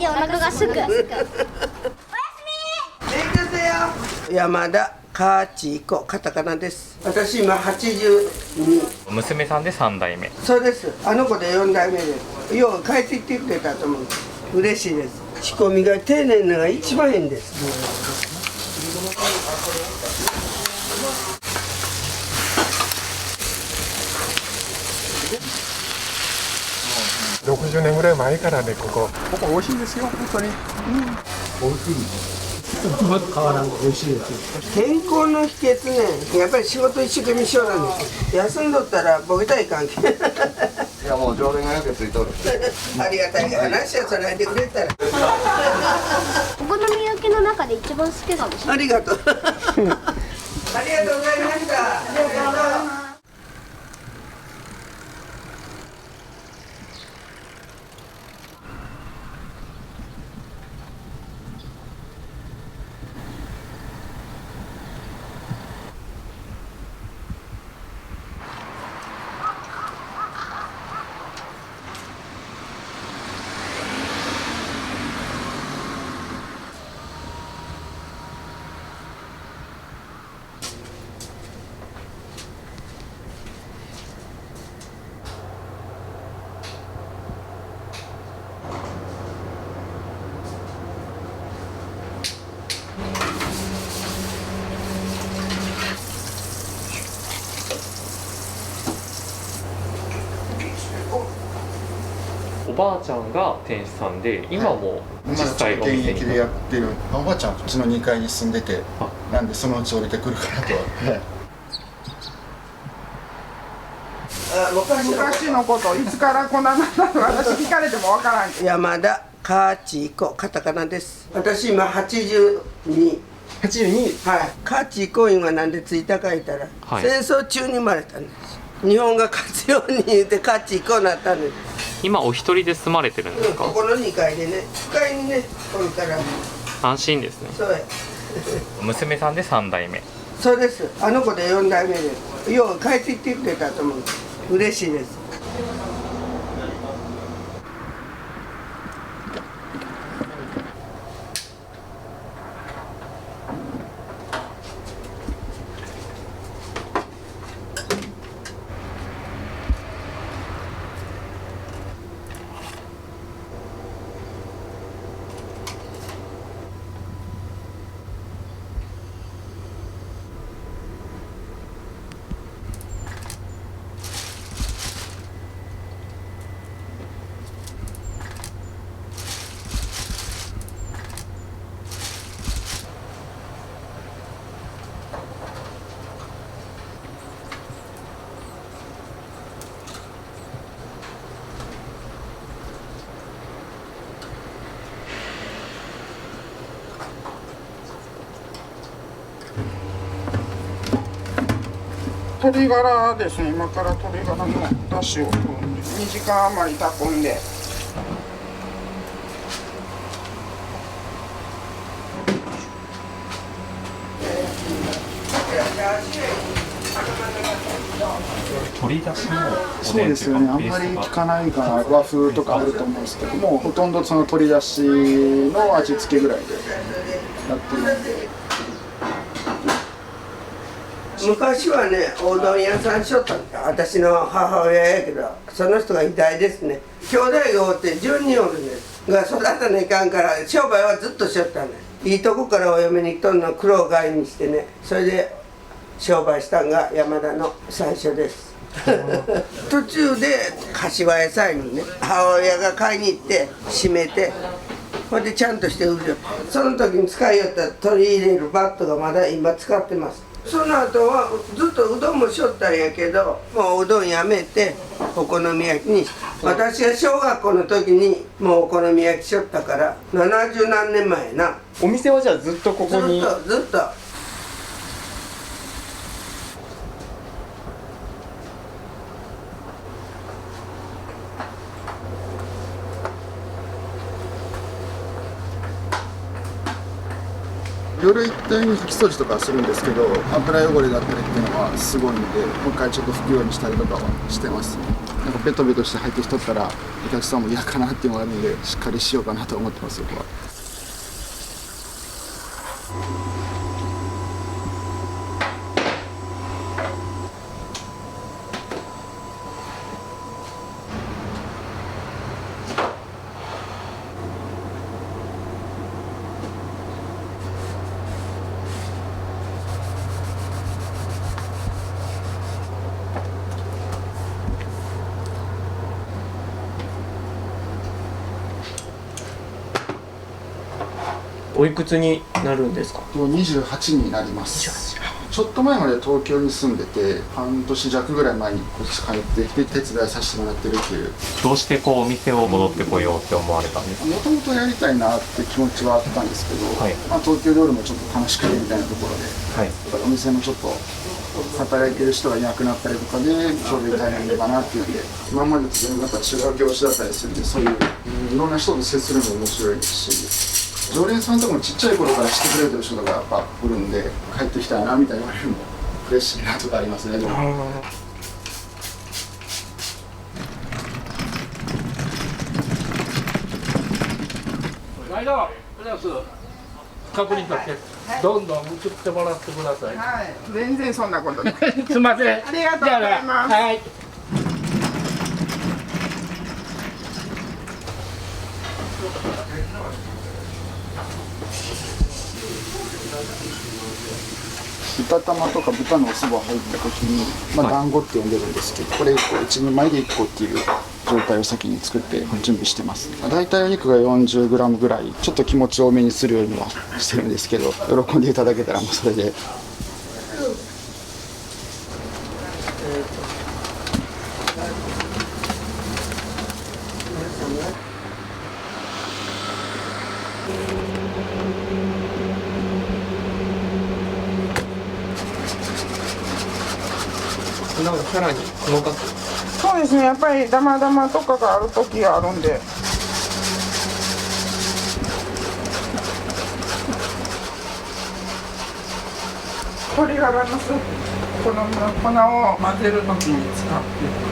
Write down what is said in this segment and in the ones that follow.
でお腹がすく。山田かちこ、カタカナです。私今82。娘さんで3代目。そうです。あの子で4代目です。よう帰ってきてくれたと思う。嬉しいです。仕込みが丁寧なのが一番変です。60年ぐらい前からね、ここ美味しいですよ、本当に。美味しい。まず変わらん、美味しいですよ。健康の秘訣ね、やっぱり仕事一生懸命しようなんです。休んどったらボケたい関係。いやもう常連がよくついとる。ありがたい話はそれでくれたら。お好み焼きの中で一番好きかもしれない。ありがとう。ありがとうございました。おばあちゃんが店主さんで、今も実際お現店に。役でやってる。おばあちゃんこっちの2階に住んでて、なんでそのうち降りてくるかなと。昔のこといつからこんなになったの私聞かれてもわからんけど。山田かちこ、カタカナです。私今82。82。はい。かちこいんはなんでついたか言ったら、はい戦争中に生まれたんです。日本が勝つように言ってかちこになったんです。今お一人で住まれてるんですか？ここの2階でね、2階にね、これから安心ですね。そうや。娘さんで3代目。そうです。あの子で4代目です。よう帰ってきてくれたと思う。嬉しいです。鶏ガラですね。今から鶏ガラの出汁を取るんで2時間余り炊くんで。取り出しのそうですよね。あんまり聞かないから和風とかあると思うんですけども、ほとんどその取り出しの味付けぐらいでやってるんで。昔はね、おうどん屋さんしよったんだ。私の母親やけど、その人が偉大ですね。兄弟がおって10人おるんです。が育たないかんから、商売はずっとしよったんです。いいとこからお嫁に来とんの苦労買いにしてね、それで商売したんが山田の最初です。途中で柏屋さんにね、母親が買いに行って閉めて、ほんでちゃんとして売るよ。その時に使いよった取り入れるバットがまだ今使ってます。その後はずっとうどんもしよったんやけど、もううどんやめてお好み焼きに。私が小学校の時にもうお好み焼きしよったから70何年前な。お店はじゃあずっとここに。ずっと。夜行ったように拭き掃除とかはするんですけど、油汚れだったりっていうのはすごいので、もう一回ちょっと拭くようにしたりとかはしてます。なんかベトベトして入ってきとったらお客さんも嫌かなっていうのがあるんで、しっかりしようかなと思ってます、僕は。おいくつになるんですか28になります。ちょっと前まで東京に住んでて、半年弱ぐらい前にこっち帰ってきて手伝いさせてもらってるっていう。どうしてこうお店を戻ってこようって思われたんですか？もともとやりたいなって気持ちはあったんですけど、はい東京で俺もちょっと楽しくてみたいなところで、はい、お店もちょっと働いてる人がいなくなったりとかでちょうど大変かなっていうんで、今までと全然やっぱ違う業種だったりするんで、そういういろんな人と接するのも面白いですし、常連さんとかもちっちゃい頃からしてくれてる人とかやっぱ来るんで、帰ってきたいなみたいな言われるのも嬉しいなとかありますね。確認だけどんどん移ってもらってください。はい、全然そんなことない。すみません。ありがとうございます。はい。豚玉とか豚のおそば入った時に、団子って呼んでるんですけど、これ1個1人前で1個っていう状態を先に作って準備してます。だいたいお肉が 40g ぐらい、ちょっと気持ち多めにするようにはしてるんですけど、喜んでいただけたらもうそれで。なんかさらに細かく。そうですね、やっぱりダマダマとかがある時があるんで。鶏ガラのスープ、この粉を混ぜる時に使って。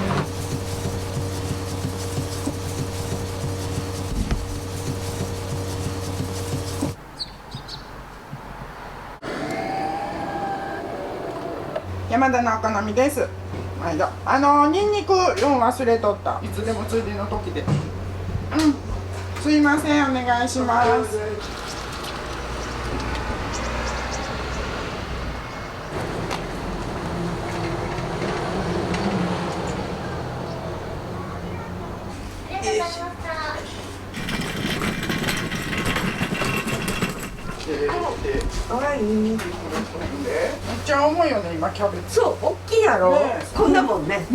山田の赤波です。ニンニク4忘れとった。いつでもついでの時で。すいません、お願いします。めっちゃ重いよね、今キャベツ。そう、大きいやろ、こんなもんね。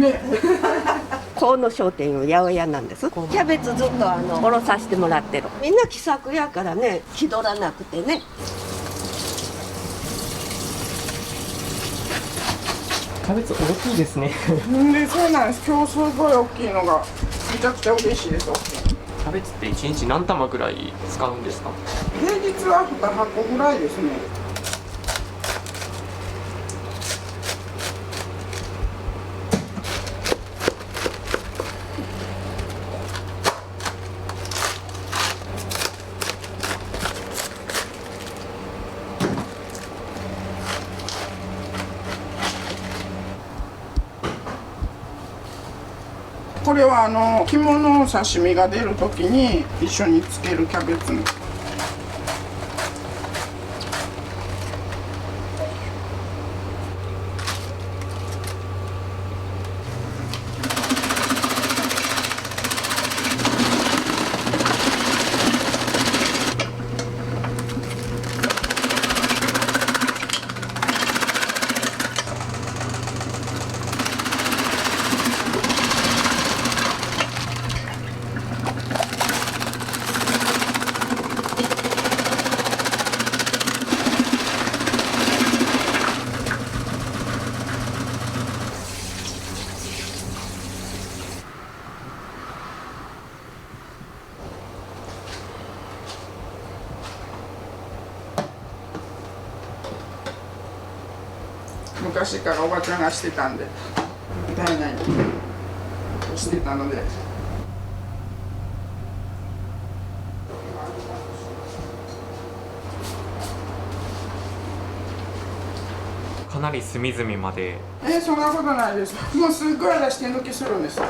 河野商店の八百屋なんです。キャベツずっとおろさせてもらってる。みんな気さくやからね、気取らなくてね。キャベツ大きいですね。そうなんです。今日すごい大きいのがめちゃくちゃ嬉しいです。キャベツって1日何玉ぐらい使うんですか？平日は2箱ぐらいですね。これは肝の刺身が出るときに一緒につけるキャベツの。昔からおばちゃんがしてたんで代々してたので。かなり隅々まで。そんなことないです。もうすっごい出して抜きするんです。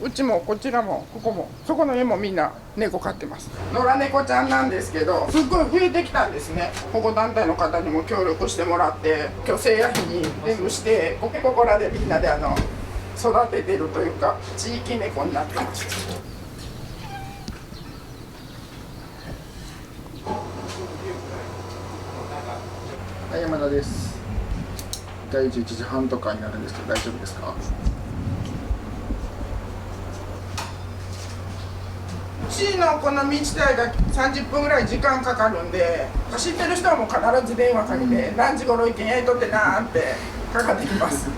うちもこちらもここもそこの家もみんな猫飼ってます。野良猫ちゃんなんですけど、すっごい増えてきたんですね。保護団体の方にも協力してもらって去勢や日に全部してここらでみんなで育ててるというか地域猫になってます。はい、山田です。第11時半とかになるんですけど大丈夫ですか？うちのこの道帯が30分ぐらい時間かかるんで、知ってる人はもう必ず電話かけて、何時頃意見やりとってなーってかかってきます。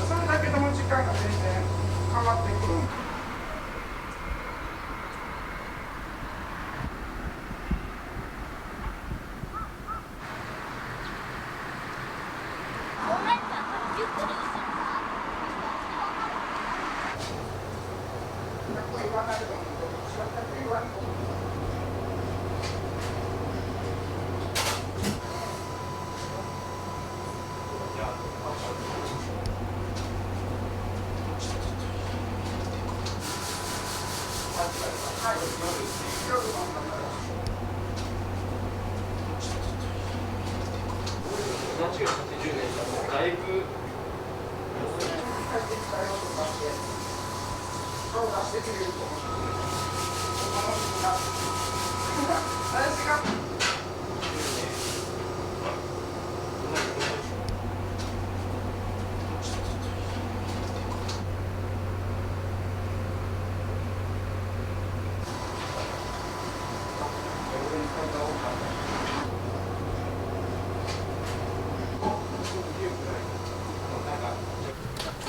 それだけでも時間が全然変わってくる。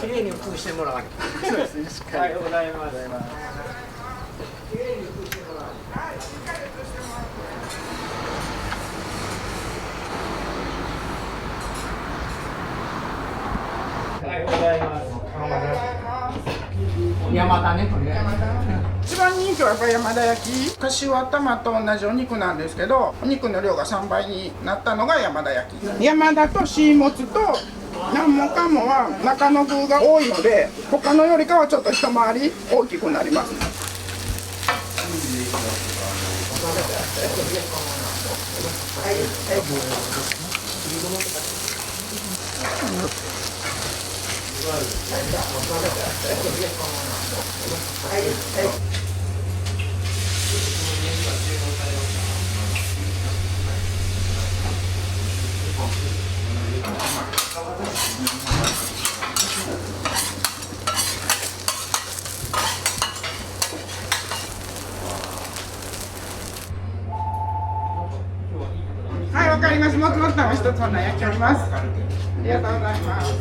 きれいに封してもらわなきゃ。そうですね、しっかり。おはようございます。きれいに封してもらう。はい、しっかり封してもらう。おはようございます。山田ね、これ。一番人気はやっぱり山田焼き。柏玉と同じお肉なんですけど、お肉の量が3倍になったのが山田焼き。山田と椎物と何もかもは中の具が多いので、他のよりかはちょっと一回り大きくなります。はい、わかります。もつもつ玉一つお焼きおります。ありがとうございます。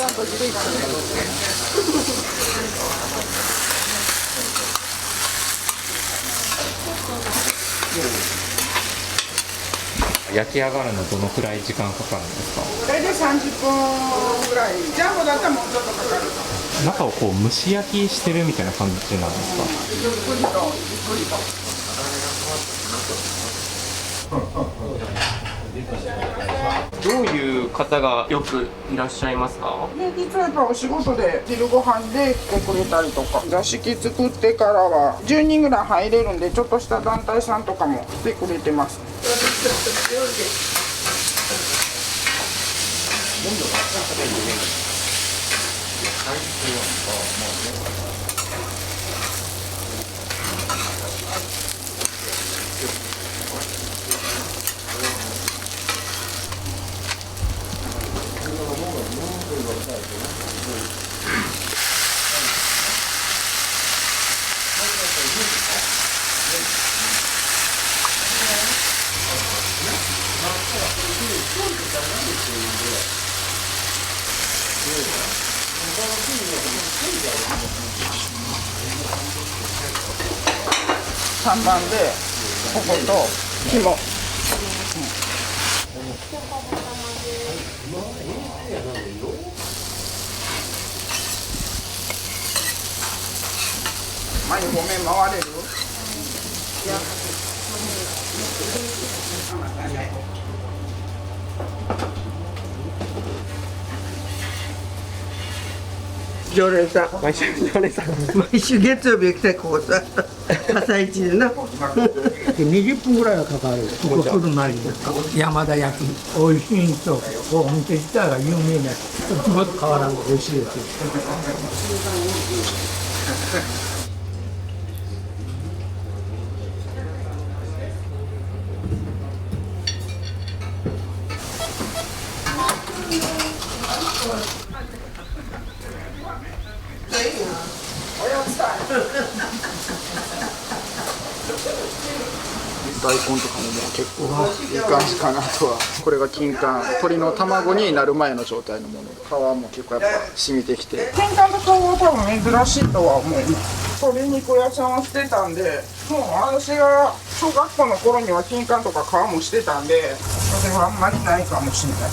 ちゃんと自分から焼き上がるのどのくらい時間かかるんですか？大体30分ぐらい。ジャンボだったらもうちょっとかかる。中をこう蒸し焼きしてるみたいな感じなんですか？ゆっくりとゆっくりと。どういう方がよくいらっしゃいますか？平日はやっぱお仕事で昼ご飯で来てくれたりとか、座敷作ってからは10人ぐらい入れるんで、ちょっとした団体さんとかも来てくれてます。3番でここと紐。前にごめん回れる？常連さん、毎週月曜日来てここさ朝一でな20分ぐらいはかかる。ここ来る前に山田焼き美味しいんとお店自体が有名なちょっと変わらんと美味しいですよ。大根とかももう結構いい感じかなとは。これが金柑、鶏の卵になる前の状態のもの。皮も結構やっぱ染みてきて、金柑の顔は多分珍しいとは思う。鶏肉屋さんをしてたんで、もう私が小学校の頃には金柑とか皮もしてたんで、それはあんまりないかもしれない。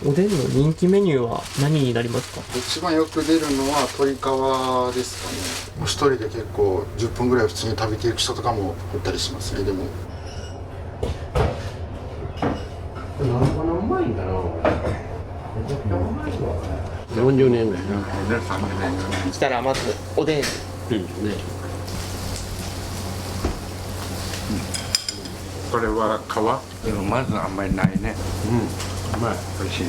おでんの人気メニューは何になりますか？一番よく出るのは鶏皮ですかね。一人で結構10分ぐらい普通に食べていく人とかもいたりしますね。でも40年ぐらいしたらまずおでん。これは皮？でもまずあんまりないね。うまい。美味しい。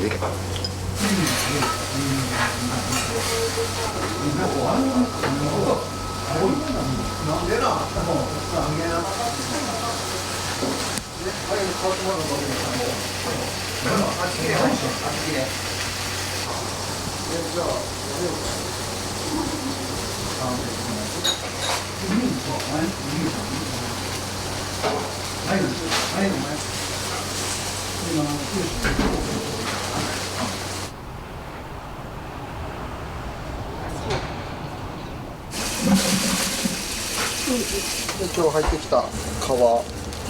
今日入ってきた皮、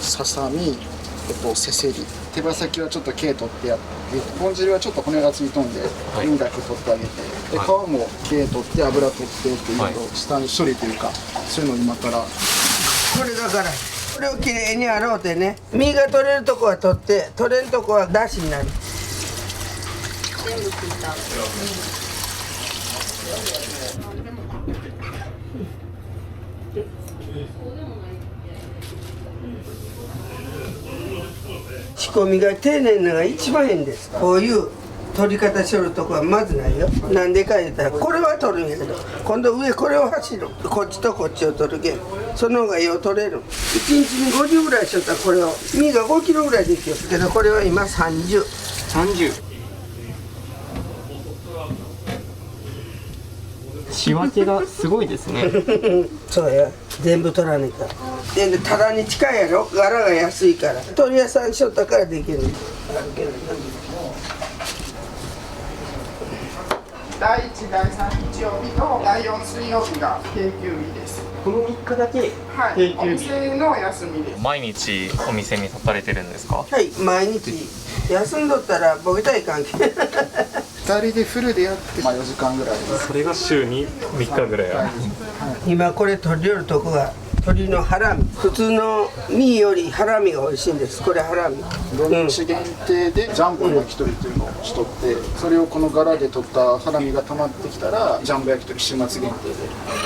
ささみ、せせり、手羽先はちょっと毛取ってやって、豚汁はちょっと骨がついとんで身だけ取ってあげて、で皮も毛取って油取ってっていうのと下に処理というか、そういうのを今から。これだからこれをきれいに洗うてね、身が取れるとこは取って取れんとこはだしになる。全部切った。仕込みが丁寧なのが一番変です。こういう取り方しよるとこはまずないよ。なんでか言ったらこれは取るんやけど、今度上これを走る、こっちとこっちを取るけん、その方がよう取れる。1日に50ぐらいしよったらこれを身が5キロぐらいできるけど、これは今30。仕分けがすごいですね。そうや、全部取らねえか。でただに近いやろ、柄が安いから。鳥屋さんしよったからできるの。あるけどな。第1、第3日曜日と第4水曜日が定休日です。この3日だけはい、お定休日。店の休みです。毎日お店に立たれてるんですか？はい毎日休んどったらボケたい関係2人でフルでやって4時間ぐらいです。それが週に3日ぐらいある。今これ取り寄るとこが鶏のハラミ、普通の身よりハラミが美味しいんです。これハラミ土日限定でジャンボ焼き鳥っていうのをしとって、それをこの柄で取ったハラミが溜まってきたらジャンボ焼き鳥週末限定で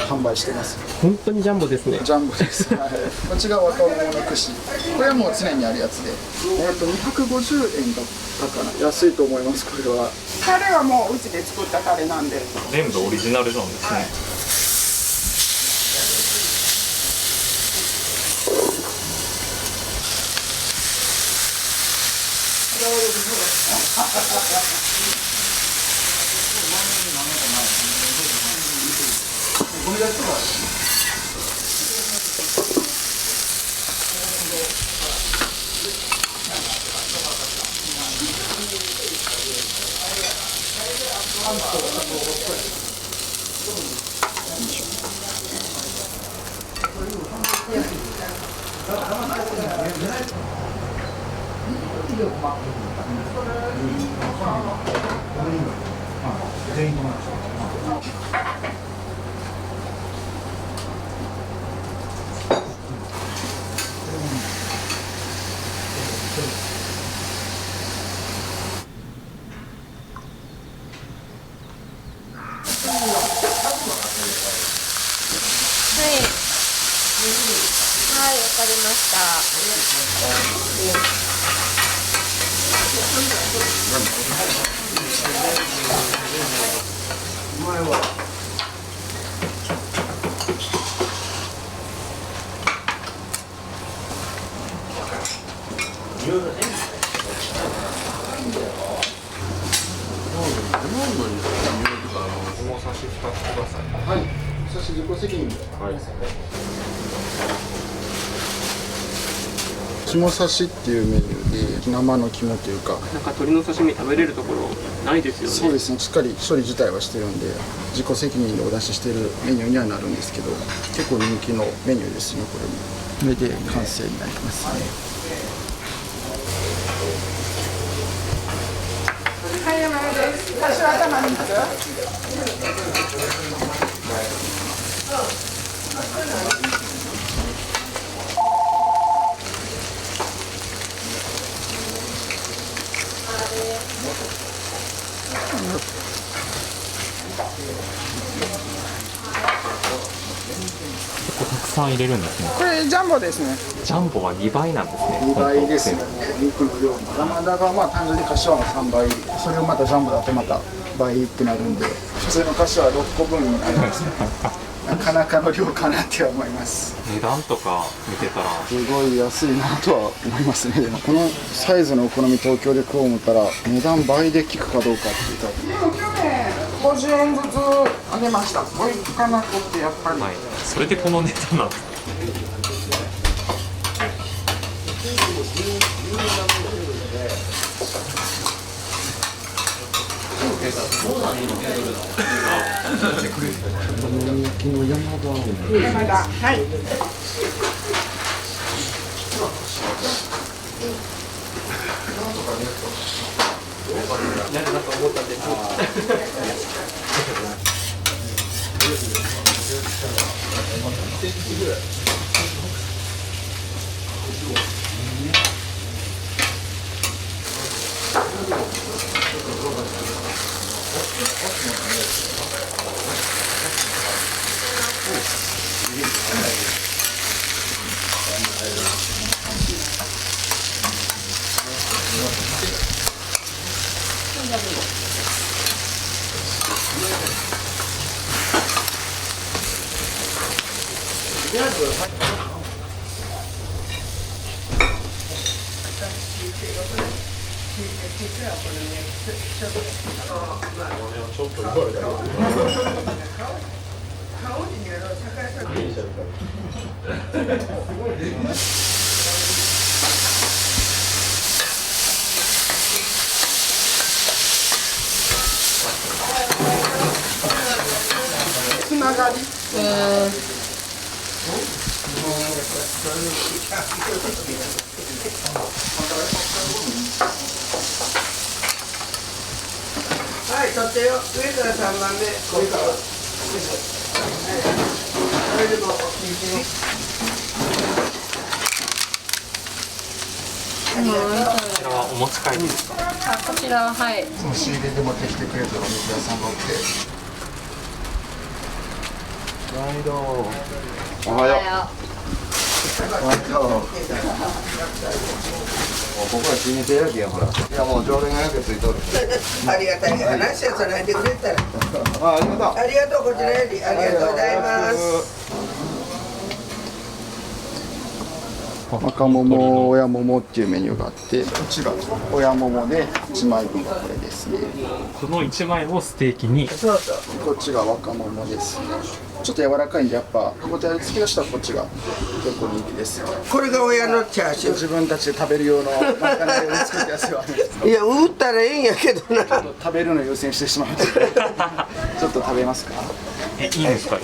販売してます。本当にジャンボですね。ジャンボです、はい、こっちが若者の串、これはもう常にあるやつで、250円だったかな、安いと思います。これはタレはもううちで作ったタレなんで全部オリジナルなんですね。はい、わかりました。はい、そして自己責任で。肝刺しっていうメニューで生の肝というか、なんか鶏の刺身食べれるところないですよね。そうですね、しっかり処理自体はしてるんで自己責任でお出ししてるメニューにはなるんですけど、結構人気のメニューですね。これもこれで完成になりますね。はい、山根です。柏頭3つ。たくさん入れるんですね。これジャンボですね。ジャンボは2倍なんですね。2倍ですね、肉の量も。山田がまあ単純に柏の3倍、それをまたジャンボだとまた倍ってなるんで、普通の柏は6個分になりますね。なかなかの量かなっては思います。値段とか見てたらすごい安いなとは思いますね。でもこのサイズのお好み東京で食おう思ったら値段倍で効くかどうかっていうと、去年50円ずつ上げました。これ効かなくってやっぱり。はい、それでこの値段なんですか？山田、はい。ながり。はい、取ってよ。上から3番目。上から。それでも。こちらはお持ち帰りですか？こちらははい。その仕入れで持ってきてくれたお肉屋さんがおって。毎度。おおはよここは決めてやけやほら。いやもう常連がやけついとる。ありがたい話をそれてくれたら。ありがとう。ありがとう、こちらより。ありがとうございます。若桃親桃っていうメニューがあって、こちら親桃で1枚分がこれですね。この1枚をステーキに。こっちが若桃ですね。ちょっと柔らかいんでやっぱ歯応えつきがしたらこっちが結構人気ですよ。これが親のチャーシュー。自分たちで食べる用のまかないを作ったやつはあるんですけど。いや、売ったらええんやけどな。食べるの優先してしまうのでちょっと食べますか？いいんですか？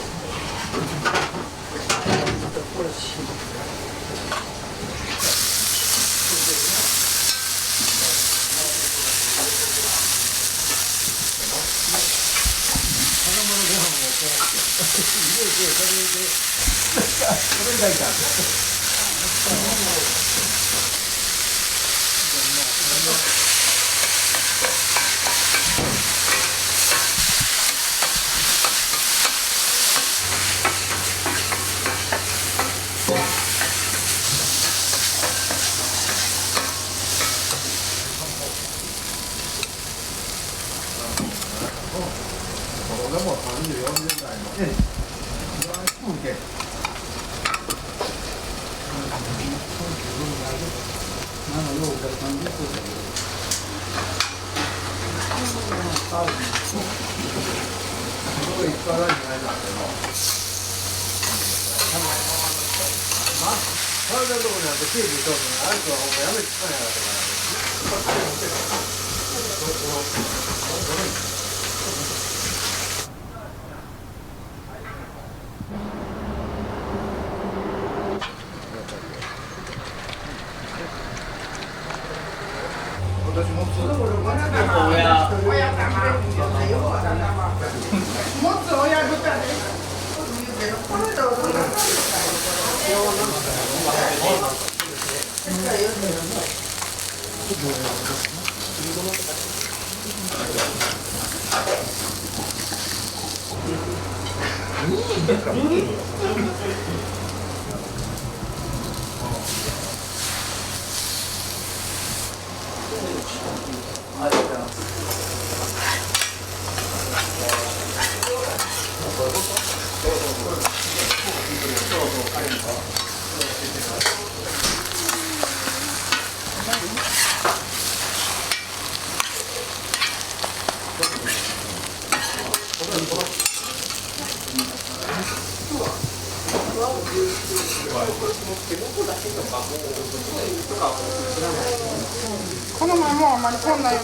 この前もあんまりこんなよ。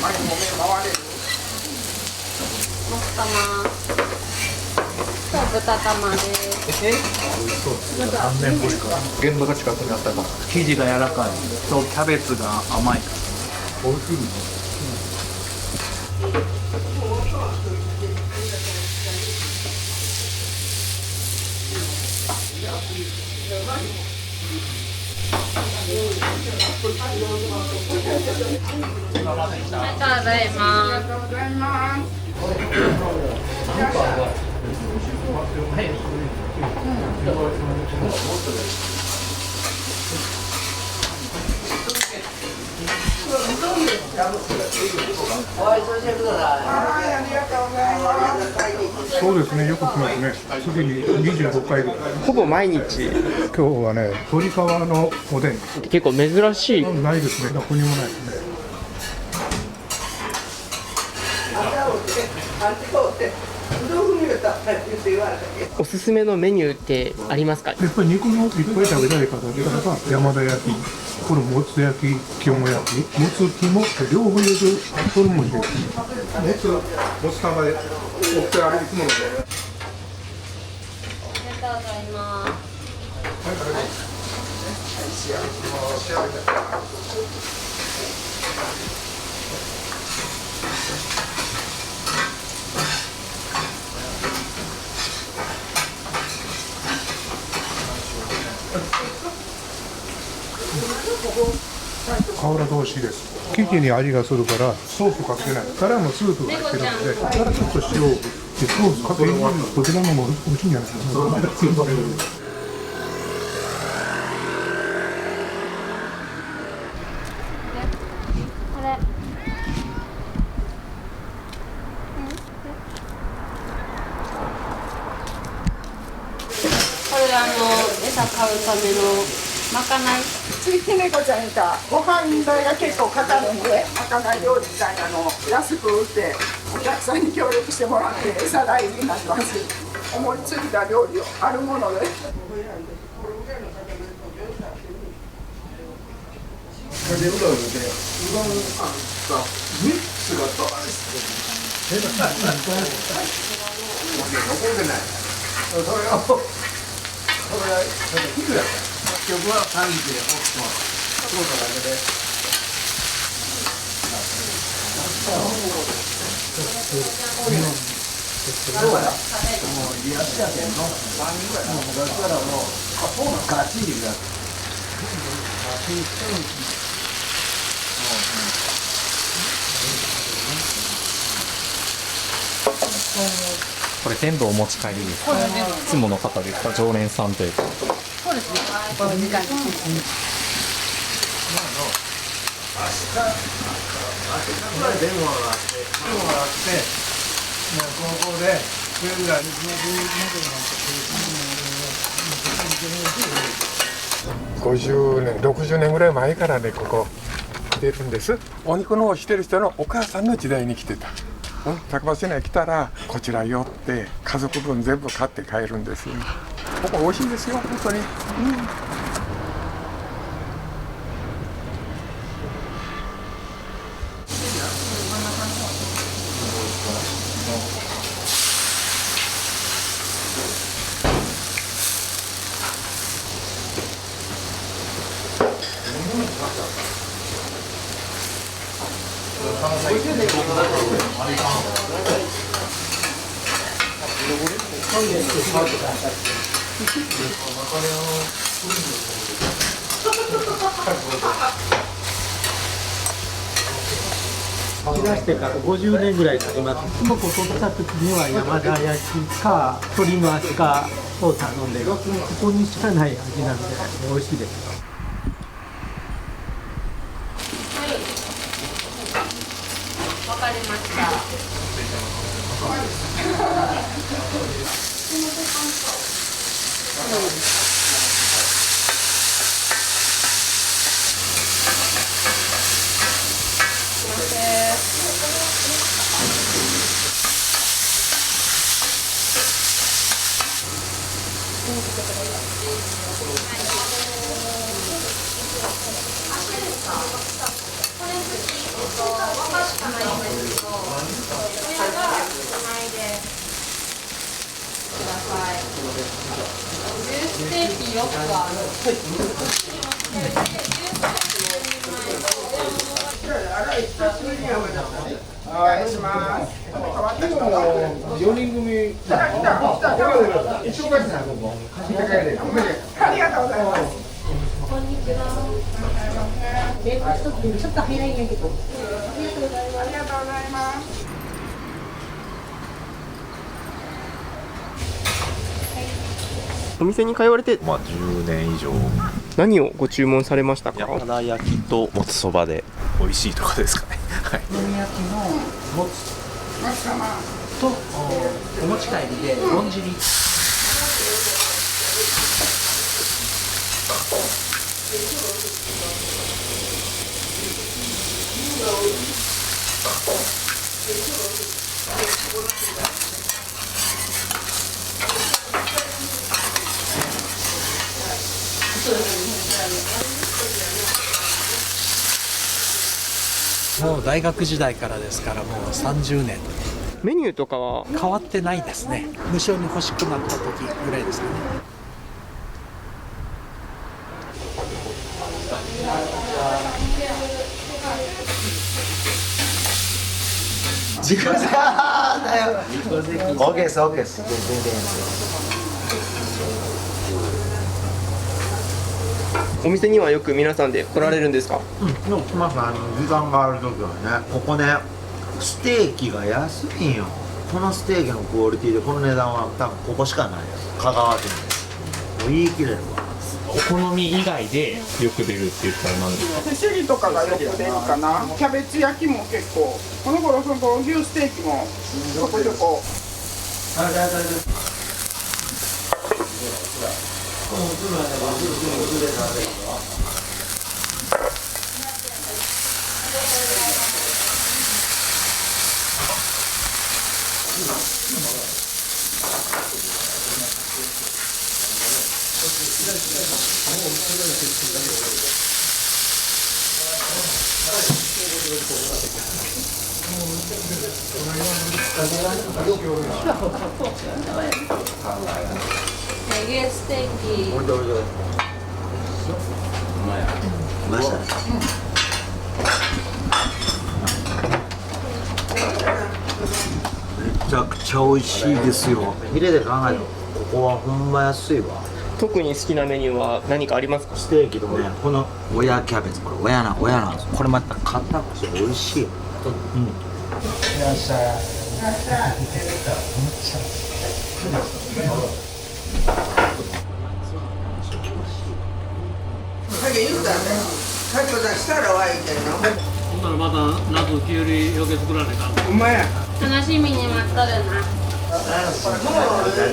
前も目回れる。もつ玉と豚玉です。3年ぶりから現場が近くにあったから生地が柔らかいとキャベツが甘いからおいしい。ありがとうございます。そうですね、よく来ますね。すでに25回ぐらい。ほぼ毎日。今日はね、鶏皮のおでん。結構珍しい。ないですね、どこにもないですね。あんたおって、うどん踏みおすすめのメニューってありますか？やっぱり肉のいっぱい食べたい方だったらば山田焼き、これもつ焼き、肝焼き、もつ肝両方入れるホルモン入れる。もつ玉でお二人あれいつもので。ありがとうございます。瓦通しです。生地に味がするからソースかけない。からもスープが入ってるので、からちょっと塩でソースかけるのにこちらのも美味しいんじゃないですか。これ。これ餌買うためのまかない。ついて猫ちゃんいたご飯代が結構かかるんで、まかない料理みたいなのを安く売ってお客さんに協力してもらって餌代になります。思いついた料理をあるもので。これ全部お持ち帰りですか？いつもの方ですか？常連さんというか。そうですね。この時間です。50年、60年ぐらい前からね、ここ来てるんです。お肉のしてる人のお母さんの時代に来てた。高松市内来たらこちら寄って家族分全部買って帰るんですよ。ここ美味しいですよ、本当に。来だしてから50年ぐらい経ちます。ここ取った時には山田焼きか鶏の足かを頼んで、ここにしかない味なんで美味しいです。わかりました。お願いします。4人組。ありがとうございます。こんにちは。ちょっと入らんやけど。ありがとうございます。ありがとうございます。お店に通われて10年以上。何をご注文されましたか？山田焼きともつそばで美味しいとこですかね。はい。焼きのもつとお持ち帰りでぼんじり。もう大学時代からですからもう30年。メニューとかは変わってないですね。無償に欲しくなった時ぐらいですかね。自己責任だよ。OK です OK です。お店にはよく皆さんで来られるんですか？でも来ます。時間がある時はね。ここね、ステーキが安いんよ。このステーキのクオリティでこの値段は多分ここしかないよ。香川県です。もう言い切れるわ。お好み以外でよく出るって言ったら何ですか？手知りとかがよく出るかな。キャベツ焼きも結構。この頃その牛ステーキもちょこちょこ。ネギステーキ。ましたね。めちゃくちゃ美味しいですよ。ヒレで考えるとここはほんま安いわ。特に好きなメニューは何かありますか？ステーキとね、この親キャベツ、これ親なんです。これまた硬くて美味しいよ。うん。いらっしゃい。さっき言うたね。さっきさしたらはいいけど。ほんならまた夏きゅうりよけ作らないかん。ほんまや。楽しみに待っとるな。もう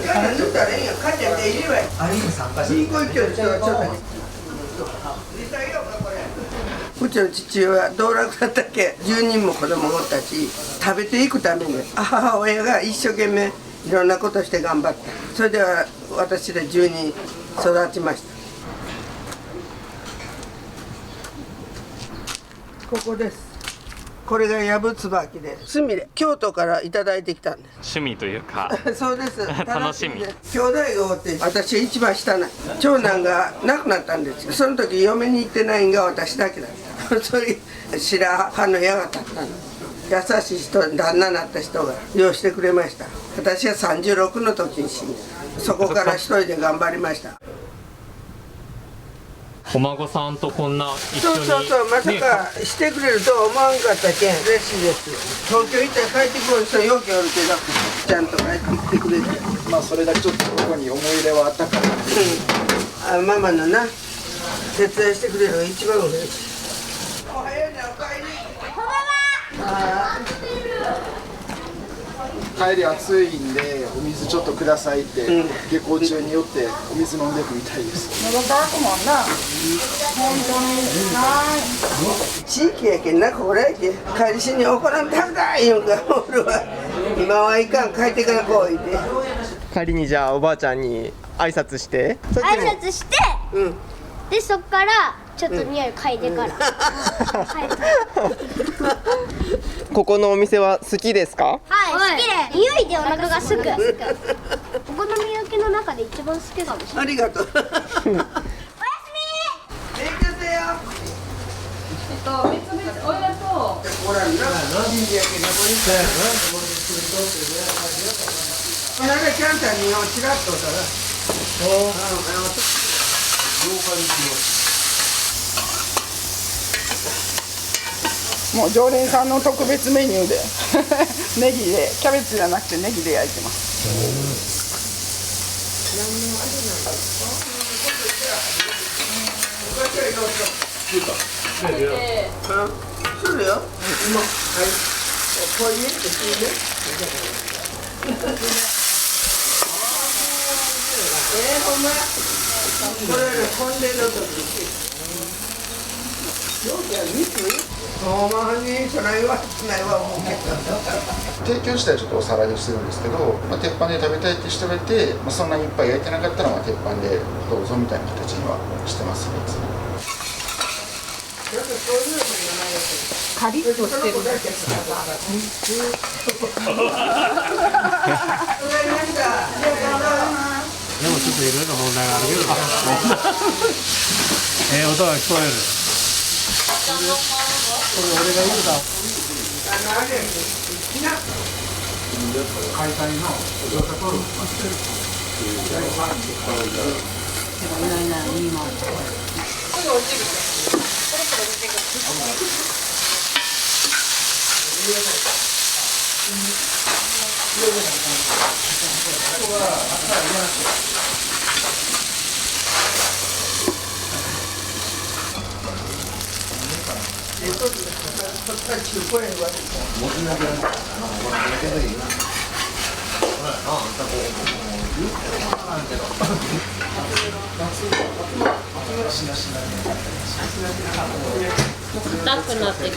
彼女ったらいいよ。帰ってっていいわよ。あれに参加して。いい子一挙ちょっと。うちの父親道楽だったっけ10人も子供がおったし食べていくために母親が一生懸命いろんなことして頑張ったそれでは私ら10人育ちましたここですこれがヤブツバキですみれ京都からいただいてきたんです趣味というかそうです楽しみ兄弟がおって私一番下な長男が亡くなったんですよその時嫁に行ってないんが私だけだったそれ白羽の矢が立ったの優しい人旦那になった人が用意してくれました私が36の時に死んでそこから一人で頑張りましたお孫さんとこんな一緒にそうまさかしてくれるとは思わんかったけん嬉しいです東京行ったら帰ってくる人よくおるけどちゃんと帰ってきてくれてまあそれだけちょっとここに思い入れはあったから、ママのな手伝いしてくれるのが一番嬉しいおはようねおかえり帰り暑いんでお水ちょっとくださいって、下校中によってお水飲んでくみたいです喉乾くもんな本当にはい地域やけんなこれやけん帰りしにお好み食べたい言うんか俺は今はいかん帰ってからこう言って帰りにじゃあおばあちゃんに挨拶して挨拶して、でそっからちょっと匂い嗅いでからここのお店は好きですか？はい、好きで匂いでお腹がすくお好み焼きの中で一番好きかもしれないありがとうおやすみ勉強せよ別々おいらとほらなこの間キャンターにチラッとたらもう常連さんの特別メニューでネギでキャベツじゃなくてネギで焼いてます。何の味なんですか？するよ。はい。こういうってするね。ほんま。これね、混んでる時。ほんまにそれ言われてないわもう提供自体はちょっとおさらいをしてるんですけど、鉄板で食べたいって人がいて、そんなにいっぱい焼いてなかったら、鉄板でどうぞみたいな形にはしてますね。カリッとしてるだけですでもちょっといろいろ問題があるけど音が聞こえる。これ俺が言うた。解体の状態取る。硬くなってる。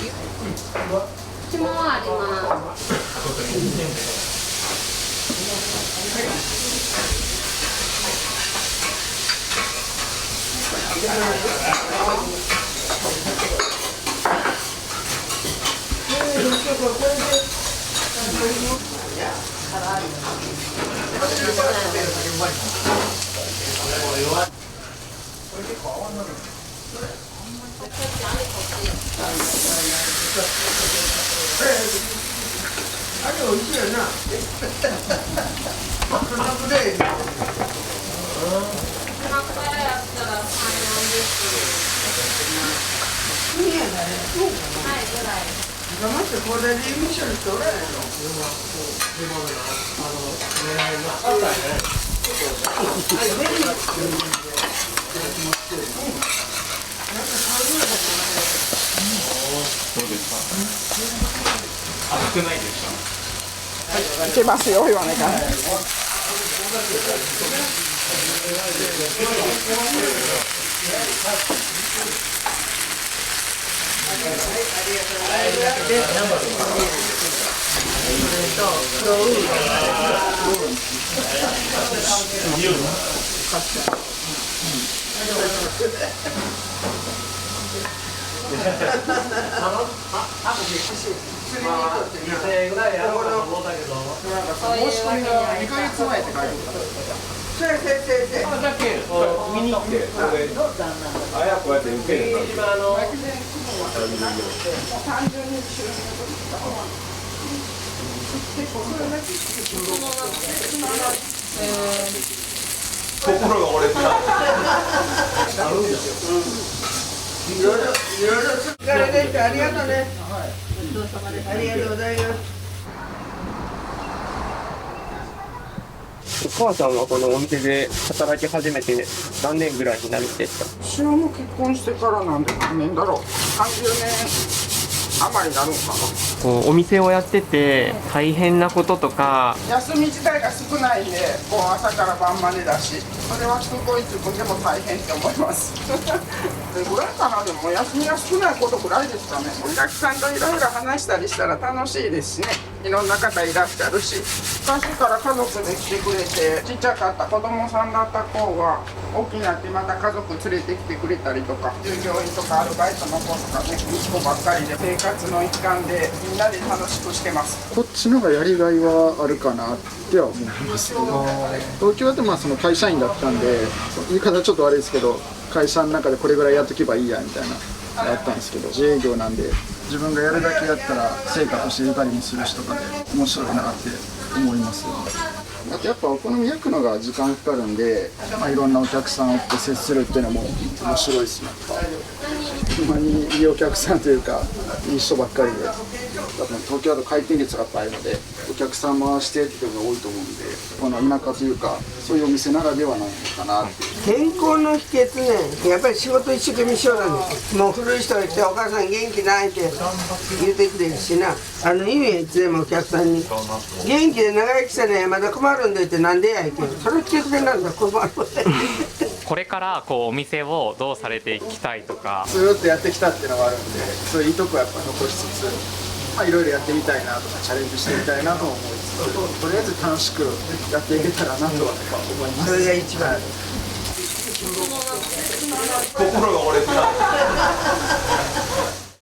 口もあります。あれ美味しいよな。こんなくらい。今までこれでミシェルっておらんやろ。どうですか？熱くないですか？いけますよ、言わないから。申し込みが2ヶ月前って書いてある。だけ見に来て、あやこうやって受けるんだ。心が折れた。いろいろ疲れてってありがとうね。ありがとうございます。お母さんはこのお店で働き始めて何年ぐらいになるんですか？私はもう結婚してからなんで何年だろう。30年余りになるんかな。こうお店をやってて大変なこととか。休み自体が少ないんで、こう朝から晩までだし、それはすごい自分でも大変って思います。でぐらいかな。でも休みが少ないことぐらいですかね。お客さんといろいろ話したりしたら楽しいですしね。いろんな方いらっしゃるし、昔から家族で来てくれて、ちっちゃかった子供さんだった子が大きなってまた家族連れてきてくれたりとか、従業員とかアルバイトの子とかね、息子ばっかりで生活の一環でみんなで楽しくしてます。こっちのがやりがいはあるかなっては思いますけど、東京だとその会社員だったんで、言い方ちょっと悪いですけど、会社の中でこれぐらいやっとけばいいやみたいなやったんですけど、自営業なんで自分がやるだけやったら成果としてゆかりにする人とかで面白いなって思いますよね。あとやっぱお好み焼くのが時間かかるんで、いろんなお客さんと接するっていうのも面白いですね。ほんまにいいお客さんというかいい人ばっかりで、多分東京だと回転率が高いのでお客さん回してっていうのが多いと思うんで、この田舎というかそういうお店ならではなのかなっていう。健康の秘訣ね、やっぱり仕事一生懸命しようなんですよ。もう古い人が来てお母さん元気ないって言ってくれるしな、意味いつでもお客さんに元気で長生きしたらまだ困るんでってなんでやいけど、それ来てくれなんだ困るこれからこうお店をどうされていきたいとか。ずーっとやってきたっていうのがあるんで、そういういいとこやっぱ残しつつ、まあいろいろやってみたいなとかチャレンジしてみたいなと思いつつ、とりあえず楽しくやっていけたらなとは思います。それが一番。心が折れてた。